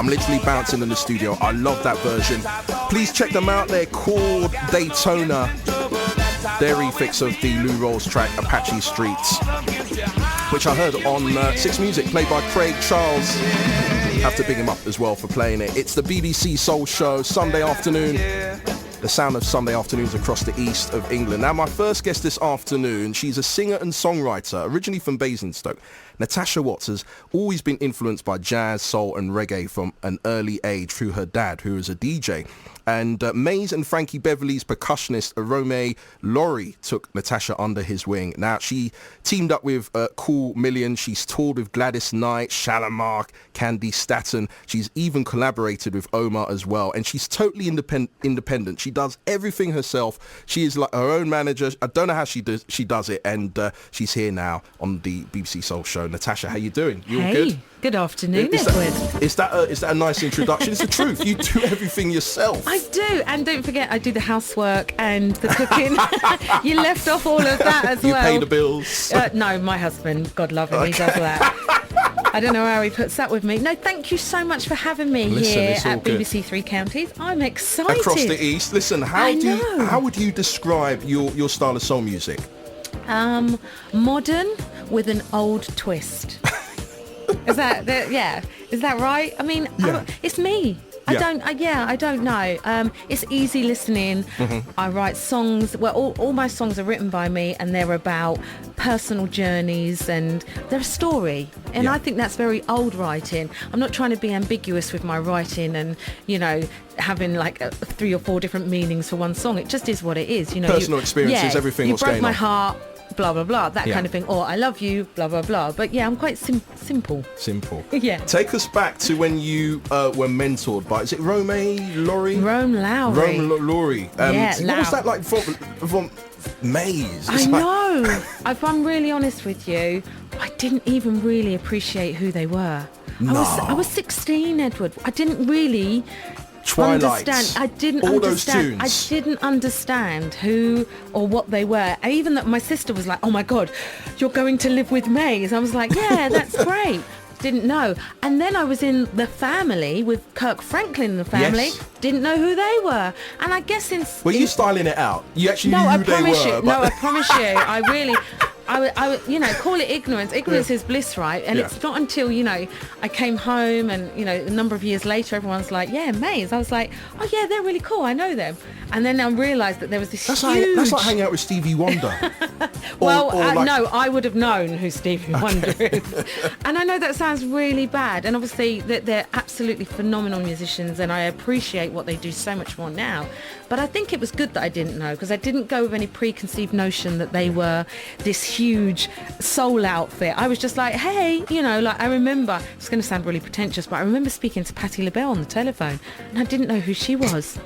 I'm literally bouncing in the studio. I love that version. Please check them out. They're called Daytona. Their refix of the Lou Rawls track Apache Streets, which I heard on Six Music, played by Craig Charles. Have to big him up as well for playing it. It's the BBC Soul Show, Sunday afternoon. The sound of Sunday afternoons across the east of England. Now, my first guest this afternoon, she's a singer and songwriter, originally from Basingstoke. Natasha Watts has always been influenced by jazz, soul and reggae from an early age through her dad, who is a DJ. And Maze and Frankie Beverly's percussionist Rome Laurie took Natasha under his wing. Now, she teamed up with Cool Million. She's toured with Gladys Knight, Shalimar, Candy Staton. She's even collaborated with Omar as well. And she's totally independent. She does everything herself. She is like her own manager. I don't know how she does it. And she's here now on the BBC Soul Show. Natasha, how you doing? You all good? Good afternoon, Edward. Is that a nice introduction? It's the truth. You do everything yourself. I do, and don't forget, I do the housework and the cooking. You left off all of that as well. You pay the bills. No, my husband, God love him, he does that. I don't know how he puts that with me. No, thank you so much for having me here at BBC Three Counties. I'm excited. Across the East. Listen, how would you describe your style of soul music? Modern with an old twist. Is that right? I mean, yeah. It's me. I don't know. It's easy listening. Mm-hmm. I write songs. Well, all my songs are written by me, and they're about personal journeys, and they're a story. And I think that's very old writing. I'm not trying to be ambiguous with my writing, and having like 3 or 4 different meanings for one song. It just is what it is. Personal experiences, everything. You what's going broke my on. heart. Blah blah blah, that kind of thing, or I love you, blah blah blah. But yeah, I'm quite simple. Yeah. Take us back to when you were mentored by, is it Rome Laurie? Rome Laurie. What was that like from Maze? I know. If I'm really honest with you, I didn't even really appreciate who they were. No. I was 16, Edward. I didn't really Twilight. I didn't understand who or what they were. Even that my sister was like, "Oh my God, you're going to live with Maze." I was like, "Yeah, that's great." Didn't know. And then I was in The Family with Kirk Franklin and the family. Yes. Didn't know who they were. And I guess were you styling it out? You actually knew who they were. No, I promise you. I really... I call it ignorance. Ignorance is bliss, right? And it's not until, I came home and, a number of years later, everyone's like, yeah, Maze. I was like, oh, yeah, they're really cool. I know them. And then I realised that there was this that's huge... That's like hanging out with Stevie Wonder. No, I would have known who Stevie Wonder is. And I know that sounds really bad. And obviously, they're absolutely phenomenal musicians, and I appreciate what they do so much more now. But I think it was good that I didn't know, because I didn't go with any preconceived notion that they were this huge soul outfit. I was just like, hey, I remember, it's going to sound really pretentious, but I remember speaking to Patti LaBelle on the telephone, and I didn't know who she was.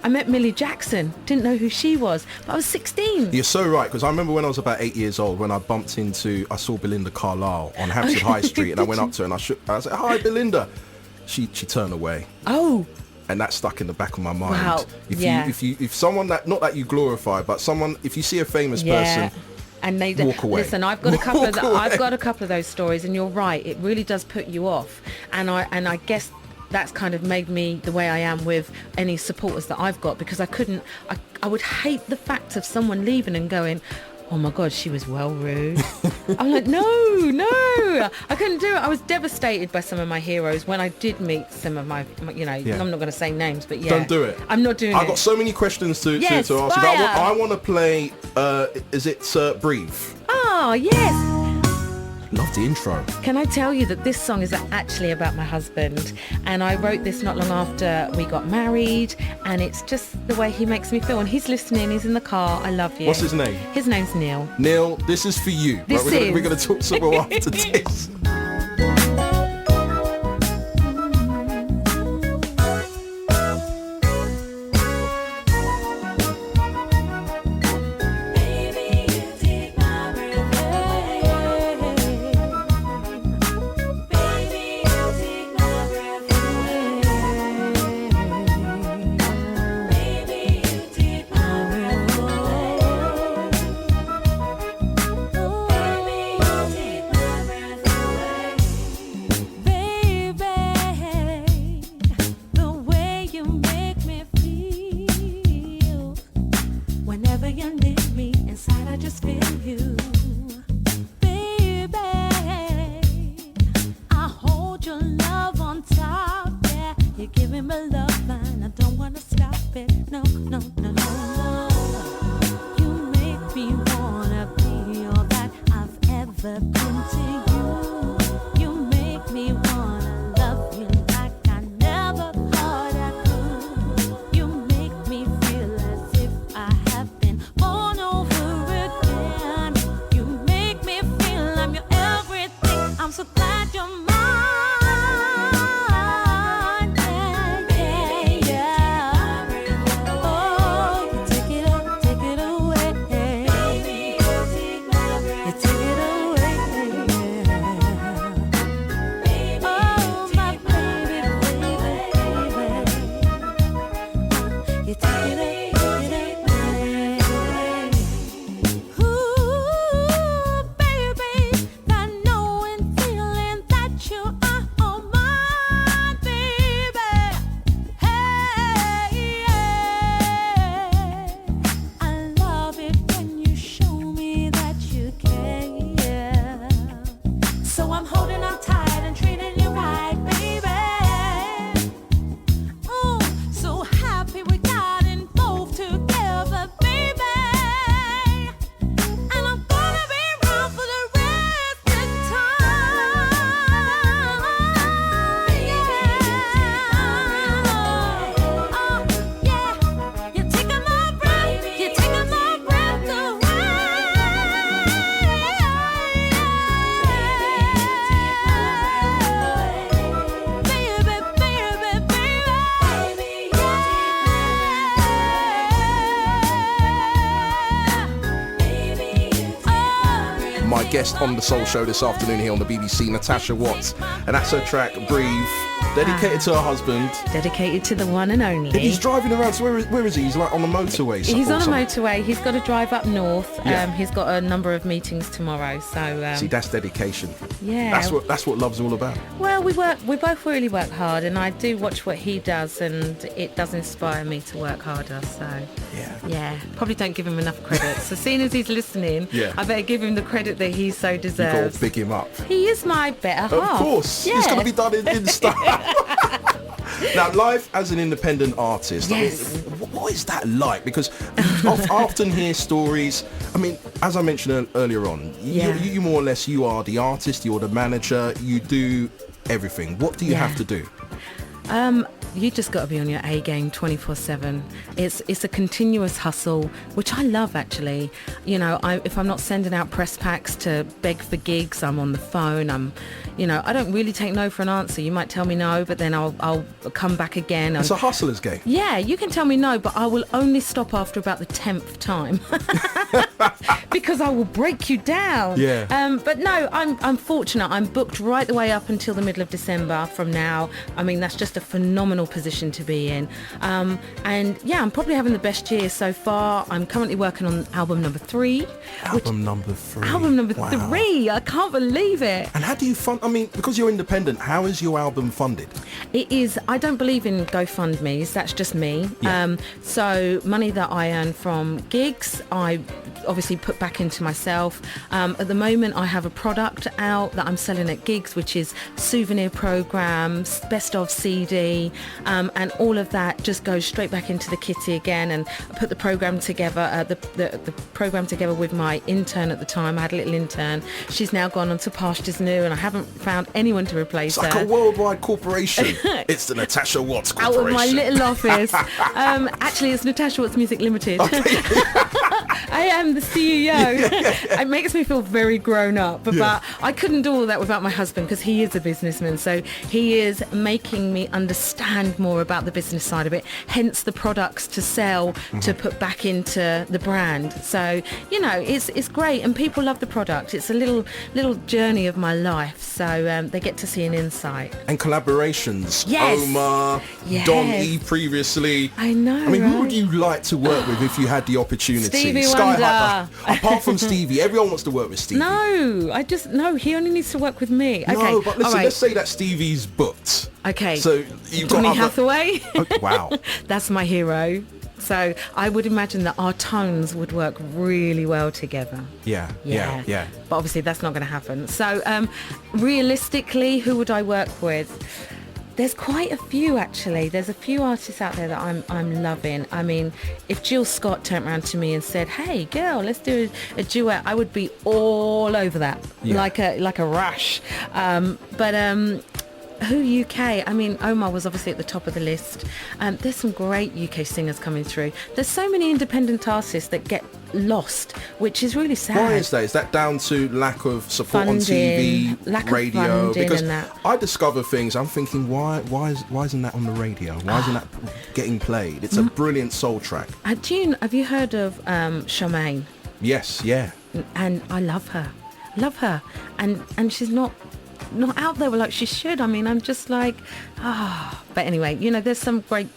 I met Millie Jackson, didn't know who she was, but I was 16. You're so right, because I remember when I was about 8 years old, when I saw Belinda Carlisle on Hampstead High Street, and I went up to her and I said, "Hi, Belinda." She turned away. Oh. And that stuck in the back of my mind. Wow. If someone that, not that you glorify, but someone, if you see a famous person, and they walk away. Listen, I've got a couple of those stories, and you're right, it really does put you off. And I guess that's kind of made me the way I am with any supporters that I've got, because I would hate the fact of someone leaving and going, "Oh my God, she was well rude." I'm like, no, I couldn't do it. I was devastated by some of my heroes when I did meet some of my I'm not going to say names, but yeah. Don't do it. I'm not doing it. I've got so many questions to ask you. I want to play, is it Breathe? Oh, yes. Love the intro. Can I tell you that this song is actually about my husband, and I wrote this not long after we got married, and it's just the way he makes me feel. And he's listening, he's in the car. I love you. What's his name? His name's Neil. Neil, this is for you. We're going to talk some more after this. Guest on the Soul Show this afternoon here on the BBC, Natasha Watts, and that's her track Breathe, dedicated to her husband, dedicated to the one and only. He's driving around, so where is he? He's like on the motorway. He's on a motorway. He's got to drive up north. He's got a number of meetings tomorrow, so see, that's dedication. Yeah, that's what love's all about. Well, we both really work hard, and I do watch what he does, and it does inspire me to work harder. So yeah, probably don't give him enough credit. So seeing as he's listening, I better give him the credit that he so deserves. You've got to big him up. He is my better half. Of course, it's got to be done in style. Now, life as an independent artist, yes. I mean, what is that like? Because I often hear stories. I mean, as I mentioned earlier on, you more or less, you are the artist, you're the manager, you do everything. What do you have to do? You just got to be on your A game 24/7. It's a continuous hustle, which I love actually. You know, if I'm not sending out press packs to beg for gigs, I'm on the phone. I don't really take no for an answer. You might tell me no, but then I'll come back again. It's a hustler's game. Yeah, you can tell me no, but I will only stop after about the 10th time because I will break you down. Yeah. But no, I'm fortunate. I'm booked right the way up until the middle of December from now. I mean, that's just a phenomenal position to be in. And yeah, I'm probably having the best year so far. I'm currently working on album number 3. Album number 3. Wow. 3. I can't believe it. And how do you fund? I mean, because you're independent, how is your album funded? It is. I don't believe in GoFundMe's. That's just me. Yeah. So money that I earn from gigs, I obviously put back into myself. At the moment, I have a product out that I'm selling at gigs, which is souvenir programs, best of CD, and all of that just goes straight back into the kitty again. And I put the program together, the program together with my intern at the time. I had a little intern. She's now gone on to pastures new, and I haven't found anyone to replace her. It's like a worldwide corporation. It's the Natasha Watts Corporation. Out of my little office. Actually, it's Natasha Watts Music Limited. Okay. I am the CEO. It makes me feel very grown up, but I couldn't do all that without my husband, because he is a businessman, so he is making me understand more about the business side of it, hence the products to sell, to put back into the brand. So it's great, and people love the product. It's a little journey of my life, so they get to see an insight. And collaborations. Yes. Omar, yes. Don E previously. I know. I mean, right? who would you like to work with if you had the opportunity? Stevie Wonder. Apart from Stevie, everyone wants to work with Stevie. No, he only needs to work with me. Okay. No, but listen, right. let's say that Stevie's booked. Okay. So you've Johnny got Hathaway. Oh, wow. That's my hero. So I would imagine that our tones would work really well together. Yeah. But obviously that's not going to happen. So realistically, who would I work with? There's quite a few, actually. There's a few artists out there that I'm loving. I mean, if Jill Scott turned around to me and said, "Hey, girl, let's do a duet," I would be all over that, like a rash. Who UK? I mean, Omar was obviously at the top of the list. There's some great UK singers coming through. There's so many independent artists that get lost, which is really sad. Why is that? Is that down to lack of support on TV, lack radio? Of because and that. I discover things, I'm thinking, why isn't that on the radio? Why isn't that getting played? It's a brilliant soul track. Have you heard of Charmaine? Yes, yeah. And I love her. And she's not out there like she should. I mean, I'm just like, But anyway, there's some great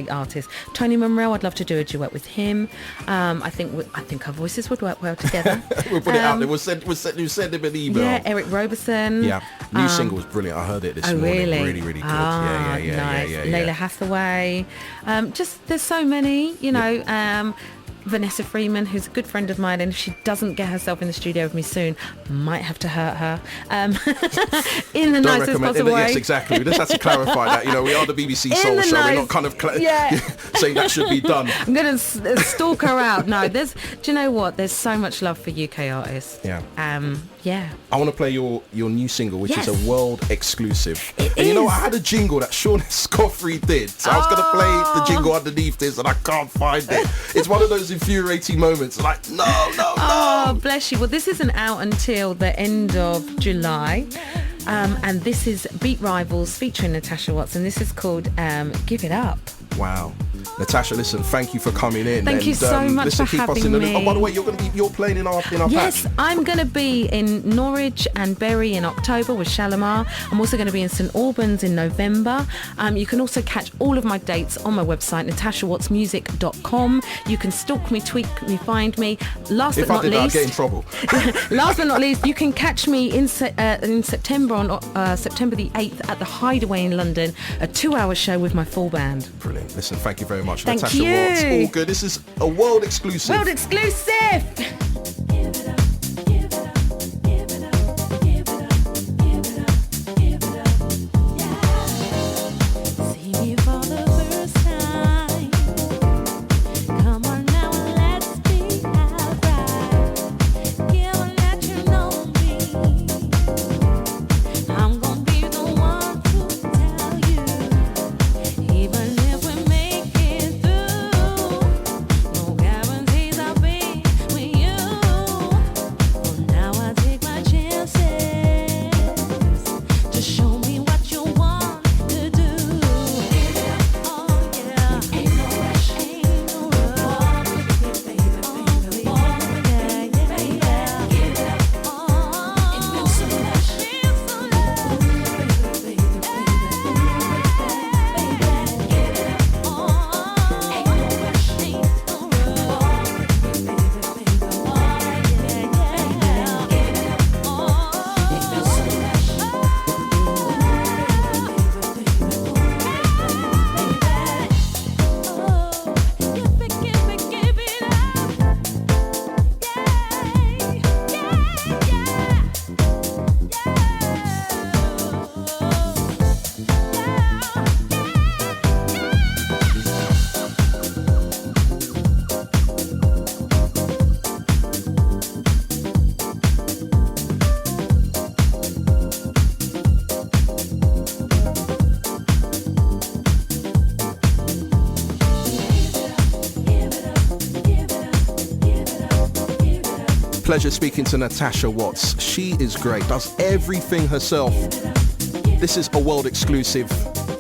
artists. Tony Monreal, I'd love to do a duet with him. I think our voices would work well together. We'll put it out there. We'll send him an email. Yeah, Eric Roberson. Yeah, new single was brilliant. I heard it this morning. Really? Really, really good. Nice. Yeah. Layla Hathaway. Just there's so many. Vanessa Freeman, who's a good friend of mine, and if she doesn't get herself in the studio with me soon, might have to hurt her in the nicest possible way. Yes, exactly. We just have to clarify that. We are the BBC Soul Show. We're not kind of saying that should be done. I'm going to stalk her out. No, do you know what? There's so much love for UK artists. Yeah. Yeah. I want to play your new single, which is a world exclusive. It and is. I had a jingle that Sean Scoffrey did. So I was going to play the jingle underneath this and I can't find it. It's one of those infuriating moments. Like, no. Oh, bless you. Well, this isn't out until the end of July. And this is Beat Rivals featuring Natasha Watts. And this is called Give It Up. Wow. Natasha, listen, thank you for coming in. Thank you so much for having me. Oh, by the way, you're playing in our Yes, patch. I'm going to be in Norwich and Bury in October with Shalimar. I'm also going to be in St Albans in November. You can also catch all of my dates on my website, natashawattsmusic.com. You can stalk me, tweet me, find me. Last but not least, I'd get in trouble. Last but not least, you can catch me in September on September the 8th at the Hideaway in London, a 2-hour show with my full band. Brilliant. Listen, thank you very much, Thank Natasha you. Watts. All good. This is a world exclusive. World exclusive! Pleasure speaking to Natasha Watts. She is great, does everything herself. This is a world exclusive.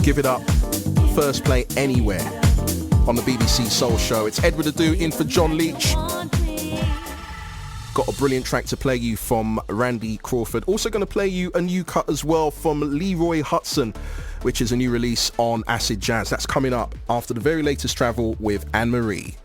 Give It Up. First play anywhere on the BBC Soul Show. It's Edward Adu in for John Leach. Got a brilliant track to play you from Randy Crawford. Also going to play you a new cut as well from Leroy Hudson, which is a new release on Acid Jazz. That's coming up after the very latest travel with Anne-Marie.